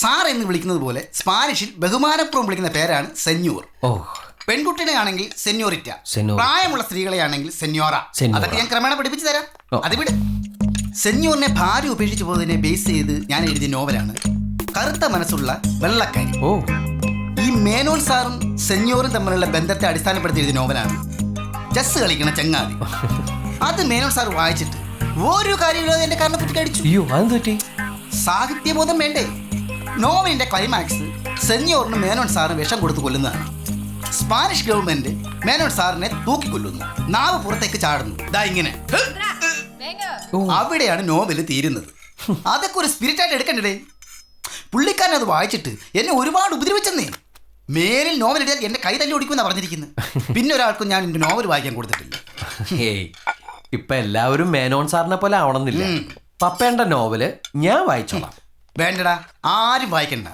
Sir എന്ന് വിളിക്കുന്നത് പോലെ സ്പാനിഷിൽ ബഹുമാനപൂർവ്വം വിളിക്കുന്ന പേരാണ് സെന്യൂർ. ഓ, പെൺകുട്ടികളെ ആണെങ്കിൽ സെന്യോറിറ്റ, സെന്യോർ. പ്രായമുള്ള സ്ത്രീകളെ ആണെങ്കിൽ സെന്യോറ. സെന്യോറ. അതൊക്കെ ഞാൻ ക്രമേണ പഠിപ്പിച്ചു തരാം. ഓ. അത് വിട്. സെന്യൂറിനെ ഭാര്യ ഉപേക്ഷിച്ചു പോയതിനെ ബേസ് ചെയ്ത് ഞാൻ എഴുതിയ നോവലാണ് കറുത്ത മനസ്സുള്ള വെള്ളക്കാരി. ഓ, ഈ മേനോൻ സാറും സെന്യോറും തമ്മിലുള്ള ബന്ധത്തെ അടിസ്ഥാനപ്പെടുത്തി എഴുതിയ നോവലാണ് ചെസ് കളിക്കണ ചങ്ങാതി. അത് മേനോൻ സാർ വായിച്ചിട്ട് ഒരു കാര്യമില്ലാതെ എന്റെ കാരണം കുറ്റി അടിച്ചു. അയ്യോ, അതെന്ത് പറ്റി? സാഹിത്യബോധം വേണ്ടേ? നോവലിന്റെ ക്ലൈമാക്സ് സെന്യോറിന് മേനോൻ സാറിന് വിഷം കൊടുത്ത് കൊല്ലുന്നതാണ്. സ്പാനിഷ് ഗവൺമെന്റ് മേനോൻ സാറിനെ തൂക്കിക്കൊല്ലുന്നു. നാവ് പുറത്തേക്ക് ചാടുന്നു. ദാ ഇങ്ങനെ. ഓ, അവിടെയാണ് നോവൽ തീരുന്നത്. അതൊക്കെ ഒരു സ്പിരിറ്റായിട്ട് എടുക്കണ്ടേ? പുള്ളിക്കാരൻ അത് വായിച്ചിട്ട് എന്നെ ഒരുപാട് ഉപദ്രവിച്ചെന്നേ. മേലിൽ നോവൽ എഴുതിയാൽ എന്റെ കൈ തല്ലി ഓടിക്കുമെന്നാണ് പറഞ്ഞിരിക്കുന്നത്. പിന്നെ ഒരാൾക്കും ഞാൻ എന്റെ നോവൽ വായിക്കാൻ കൊടുത്തിട്ടില്ല. ഹേയ്, ഇപ്പൊ എല്ലാവരും മേനോൻ സാറിനെ പോലെ ആവണമെന്നില്ല. പപ്പേന്റെ നോവല് ഞാൻ വായിച്ചോളാം. വേണ്ടടാ, ആരും വായിക്കണ്ട.